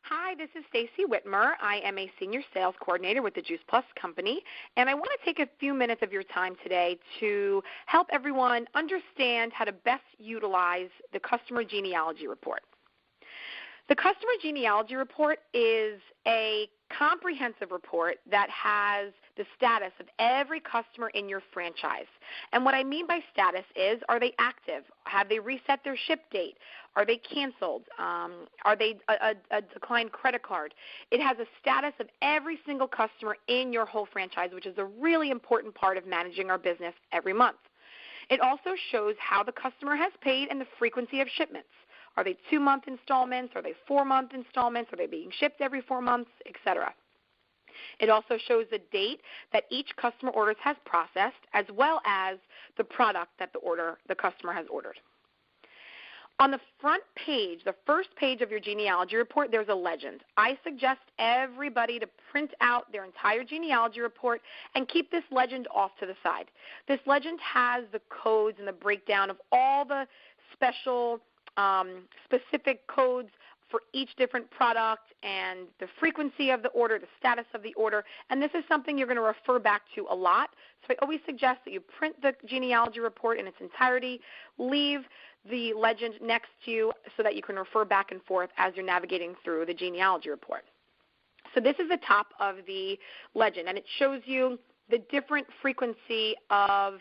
Hi, this is Stacy Whitmer. I am a Senior Sales Coordinator with the Juice Plus Company, and I want to take a few minutes of your time today to help everyone understand how to best utilize the Customer Genealogy Report. The Customer Genealogy Report is a comprehensive report that has the status of every customer in your franchise. And what I mean by status is, are they active? Have they reset their ship date? Are they canceled? Are they a declined credit card? It has a status of every single customer in your whole franchise, which is a really important part of managing our business every month. It also shows how the customer has paid and the frequency of shipments. Are they 2-month installments? Are they 4-month installments? Are they being shipped every 4 months, etc.? It also shows the date that each customer orders has processed, as well as the product that the customer has ordered. On the front page, the first page of your genealogy report, there's a legend. I suggest everybody to print out their entire genealogy report and keep this legend off to the side. This legend has the codes and the breakdown of all the special specific codes for each different product and the frequency of the order, the status of the order, and this is something you're going to refer back to a lot. So I always suggest that you print the genealogy report in its entirety, leave the legend next to you so that you can refer back and forth as you're navigating through the genealogy report. So this is the top of the legend, and it shows you the different frequency of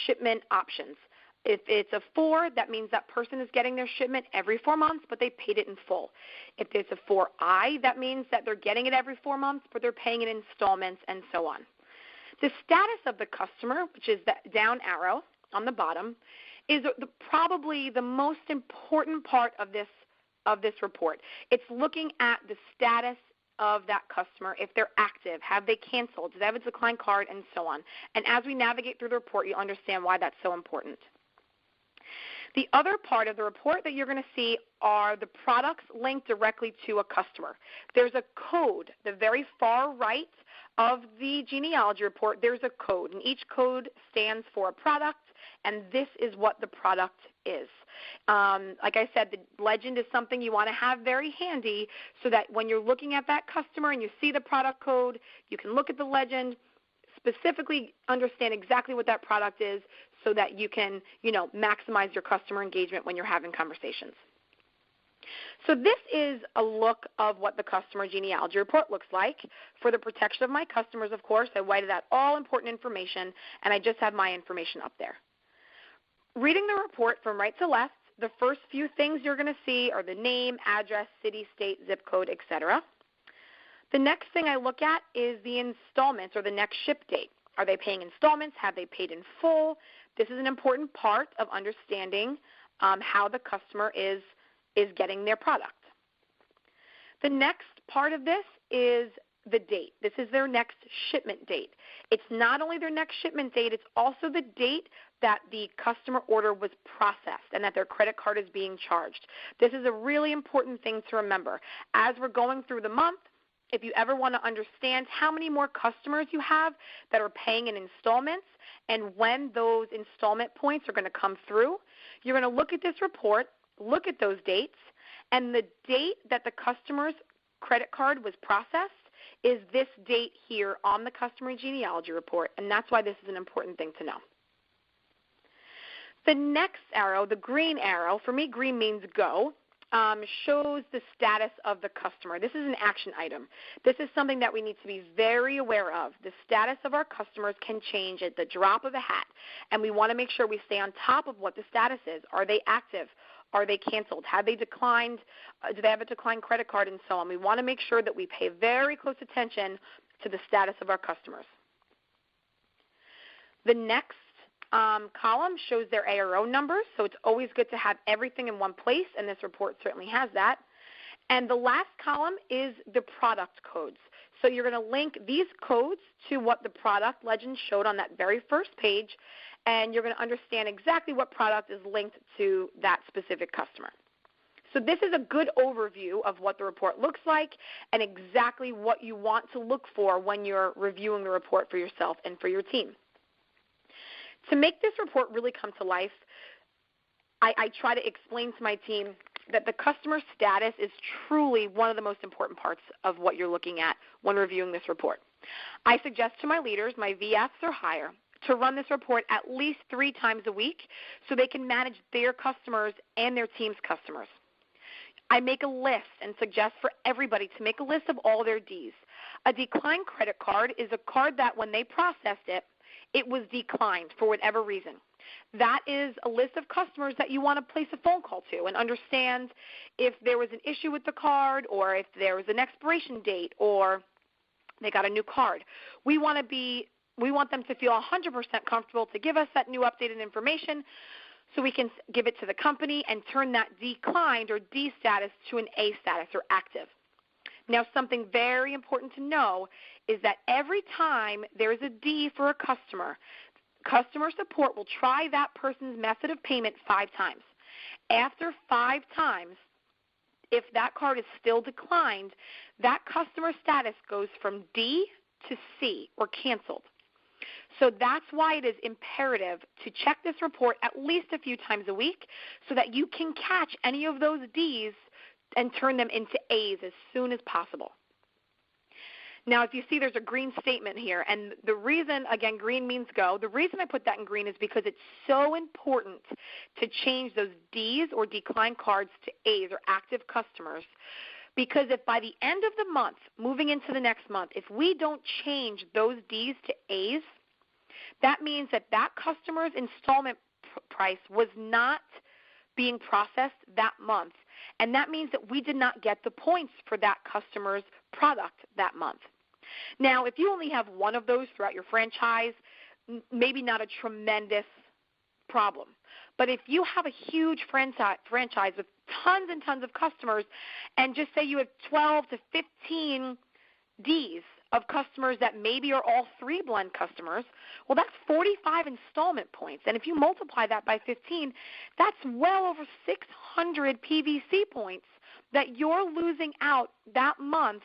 shipment options. If it's a 4, that means that person is getting their shipment every 4 months, but they paid it in full. If it's a 4I, that means that they're getting it every 4 months, but they're paying it in installments, and so on. The status of the customer, which is that down arrow on the bottom, is probably the most important part of this report. It's looking at the status of that customer, if they're active, have they canceled, do they have a declined card, and so on. And as we navigate through the report, you'll understand why that's so important. The other part of the report that you're going to see are the products linked directly to a customer. There's a code, the very far right of the genealogy report, there's a code, and each code stands for a product, and this is what the product is. Like I said, the legend is something you want to have very handy so that when you're looking at that customer and you see the product code, you can look at the legend, specifically understand exactly what that product is so that you can, maximize your customer engagement when you're having conversations. So this is a look of what the customer genealogy report looks like. For the protection of my customers, of course, I whited out all important information, and I just have my information up there. Reading the report from right to left, the first few things you're going to see are the name, address, city, state, zip code, etc. The next thing I look at is the installments or the next ship date. Are they paying installments? Have they paid in full? This is an important part of understanding how the customer is getting their product. The next part of this is the date. This is their next shipment date. It's not only their next shipment date, it's also the date that the customer order was processed and that their credit card is being charged. This is a really important thing to remember. As we're going through the month, if you ever want to understand how many more customers you have that are paying in installments and when those installment points are going to come through, you're going to look at this report, look at those dates, and the date that the customer's credit card was processed is this date here on the customer genealogy report, and that's why this is an important thing to know. The next arrow, the green arrow, for me green means go, shows the status of the customer. This is an action item. This is something that we need to be very aware of. The status of our customers can change at the drop of a hat, and we want to make sure we stay on top of what the status is. Are they active? Are they canceled? Have they declined? Do they have a declined credit card, and so on? We want to make sure that we pay very close attention to the status of our customers. The next column shows their ARO numbers, so it's always good to have everything in one place, and this report certainly has that. And the last column is the product codes. So you're going to link these codes to what the product legend showed on that very first page, and you're going to understand exactly what product is linked to that specific customer. So this is a good overview of what the report looks like and exactly what you want to look for when you're reviewing the report for yourself and for your team. To make this report really come to life, I try to explain to my team that the customer status is truly one of the most important parts of what you're looking at when reviewing this report. I suggest to my leaders, my VFs or higher, to run this report at least 3 times a week so they can manage their customers and their team's customers. I make a list and suggest for everybody to make a list of all their Ds. A declined credit card is a card that when they processed it, it was declined for whatever reason. That is a list of customers that you want to place a phone call to and understand if there was an issue with the card or if there was an expiration date or they got a new card. We want them to feel 100% comfortable to give us that new updated information so we can give it to the company and turn that declined or D status to an A status or active. Now, something very important to know is that every time there is a D for a customer, customer support will try that person's method of payment 5 times. After 5 times, if that card is still declined, that customer status goes from D to C or canceled. So that's why it is imperative to check this report at least a few times a week so that you can catch any of those Ds and turn them into A's as soon as possible. Now, if you see there's a green statement here, and the reason, again, green means go. The reason I put that in green is because it's so important to change those Ds or declined cards to A's or active customers, because if by the end of the month, moving into the next month, if we don't change those Ds to A's, that means that that customer's installment price was not being processed that month, and that means that we did not get the points for that customer's product that month. Now, if you only have one of those throughout your franchise, maybe not a tremendous problem. But if you have a huge franchise with tons and tons of customers, and just say you have 12 to 15 Ds of customers that maybe are all 3 blend customers, well, that's 45 installment points. And if you multiply that by 15, that's well over 600 PVC points that you're losing out that month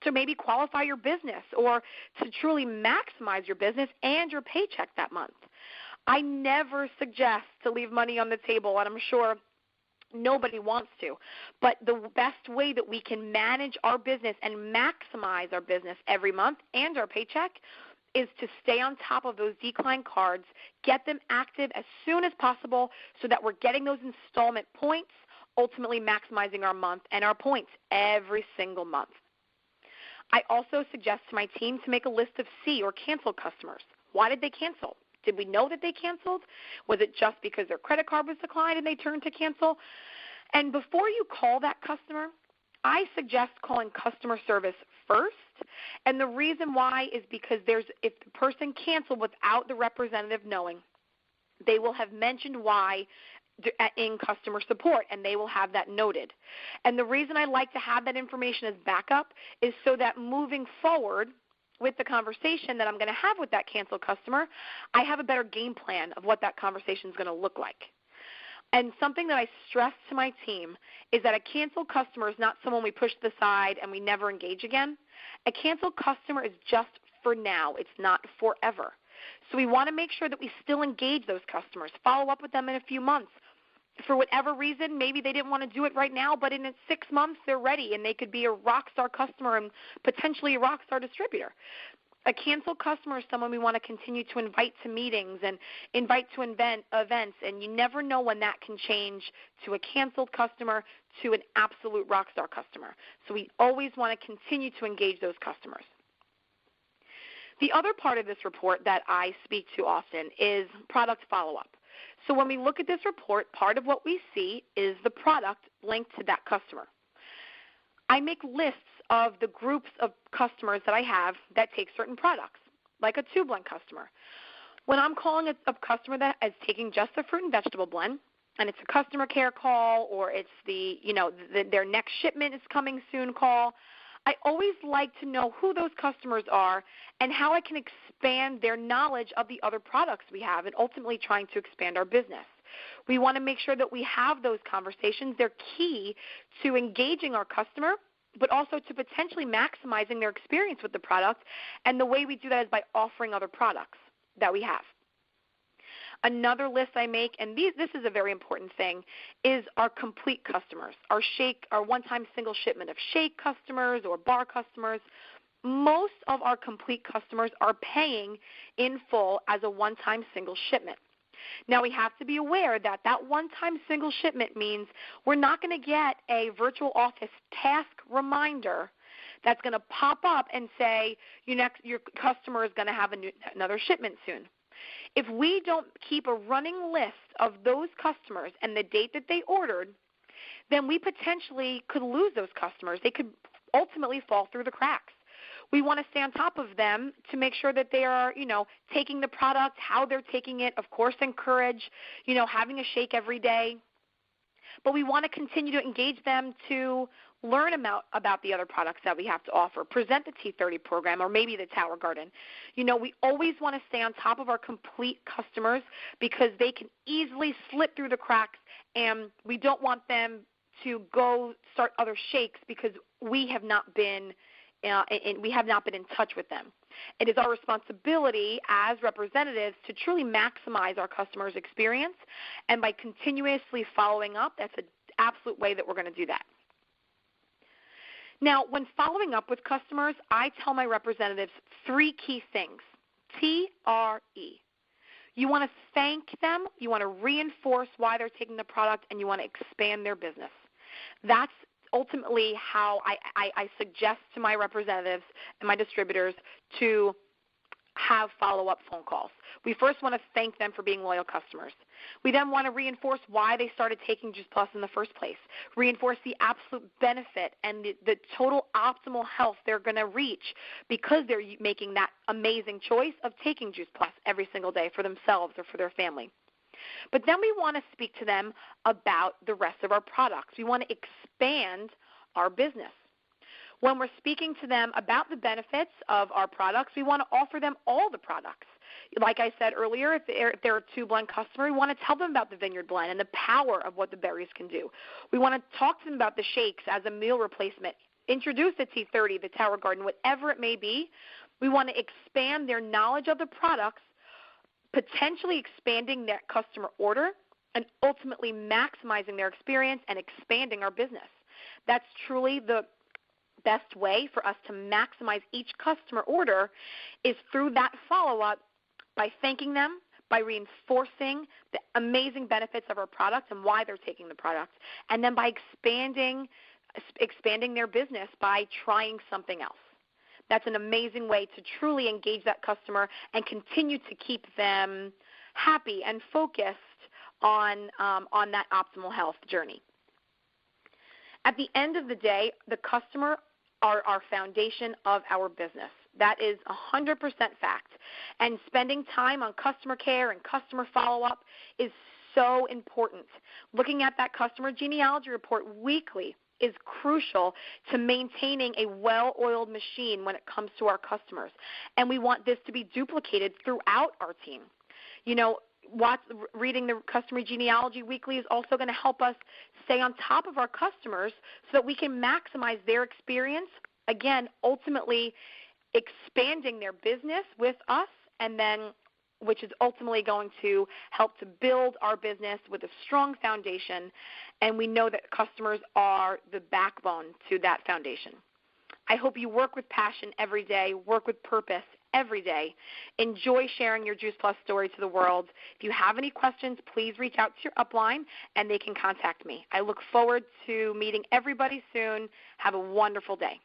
to maybe qualify your business or to truly maximize your business and your paycheck that month. I never suggest to leave money on the table, and I'm sure nobody wants to. But the best way that we can manage our business and maximize our business every month and our paycheck is to stay on top of those declined cards, get them active as soon as possible so that we're getting those installment points, ultimately maximizing our month and our points every single month. I also suggest to my team to make a list of C or canceled customers. Why did they cancel? Did we know that they canceled? Was it just because their credit card was declined and they turned to cancel? And before you call that customer, I suggest calling customer service first. And the reason why is because if the person canceled without the representative knowing, they will have mentioned why in customer support, and they will have that noted. And the reason I like to have that information as backup is so that moving forward with the conversation that I'm going to have with that canceled customer, I have a better game plan of what that conversation is going to look like. And something that I stress to my team is that a canceled customer is not someone we push to the side and we never engage again. A canceled customer is just for now. It's not forever. So we want to make sure that we still engage those customers, follow up with them in a few months. For whatever reason, maybe they didn't want to do it right now, but in 6 months they're ready and they could be a rock star customer and potentially a rock star distributor. A canceled customer is someone we want to continue to invite to meetings and invite to events, and you never know when that can change to a canceled customer to an absolute rock star customer. So we always want to continue to engage those customers. The other part of this report that I speak to often is product follow-up. So when we look at this report, part of what we see is the product linked to that customer. I make lists of the groups of customers that I have that take certain products, like a 2-blend customer. When I'm calling a customer that is taking just a fruit and vegetable blend, and it's a customer care call or it's their next shipment is coming soon call, I always like to know who those customers are and how I can expand their knowledge of the other products we have and ultimately trying to expand our business. We want to make sure that we have those conversations. They're key to engaging our customer, but also to potentially maximizing their experience with the product. And the way we do that is by offering other products that we have. Another list I make, and this is a very important thing, is our complete customers, our one-time single shipment of shake customers or bar customers. Most of our complete customers are paying in full as a one-time single shipment. Now, we have to be aware that that one-time single shipment means we're not going to get a virtual office task reminder that's going to pop up and say your customer is going to have another shipment soon. If we don't keep a running list of those customers and the date that they ordered, then we potentially could lose those customers. They could ultimately fall through the cracks. We want to stay on top of them to make sure that they are, taking the product, how they're taking it. Of course, encourage, having a shake every day. But we want to continue to engage them to learn about the other products that we have to offer. Present the T30 program or maybe the Tower Garden. We always want to stay on top of our complete customers because they can easily slip through the cracks, and we don't want them to go start other shakes because we have not been in touch with them. It is our responsibility as representatives to truly maximize our customers' experience, and by continuously following up, that's an absolute way that we're going to do that. Now, when following up with customers, I tell my representatives 3 key things. TRE. You want to thank them, you want to reinforce why they're taking the product, and you want to expand their business. That's ultimately how I suggest to my representatives and my distributors to have follow-up phone calls. We first want to thank them for being loyal customers. We then want to reinforce why they started taking Juice Plus in the first place, reinforce the absolute benefit and the total optimal health they're going to reach because they're making that amazing choice of taking Juice Plus every single day for themselves or for their family. But then we want to speak to them about the rest of our products. We want to expand our business. When we're speaking to them about the benefits of our products, we want to offer them all the products. Like I said earlier, if they're a 2-blend customer, we want to tell them about the Vineyard Blend and the power of what the berries can do. We want to talk to them about the shakes as a meal replacement. Introduce the T30, the Tower Garden, whatever it may be. We want to expand their knowledge of the products, potentially expanding their customer order, and ultimately maximizing their experience and expanding our business. That's truly the best way for us to maximize each customer order is through that follow-up by thanking them, by reinforcing the amazing benefits of our product and why they're taking the product, and then by expanding their business by trying something else. That's an amazing way to truly engage that customer and continue to keep them happy and focused on that optimal health journey. At the end of the day, the customer are our foundation of our business. That is 100% fact. And spending time on customer care and customer follow-up is so important. Looking at that customer genealogy report weekly is crucial to maintaining a well-oiled machine when it comes to our customers. And we want this to be duplicated throughout our team. Reading the customer genealogy weekly is also going to help us stay on top of our customers so that we can maximize their experience, again, ultimately expanding their business with us, and then which is ultimately going to help to build our business with a strong foundation, and we know that customers are the backbone to that foundation. I hope you work with passion every day, work with purpose every day. Enjoy sharing your Juice Plus story to the world. If you have any questions, please reach out to your upline, and they can contact me. I look forward to meeting everybody soon. Have a wonderful day.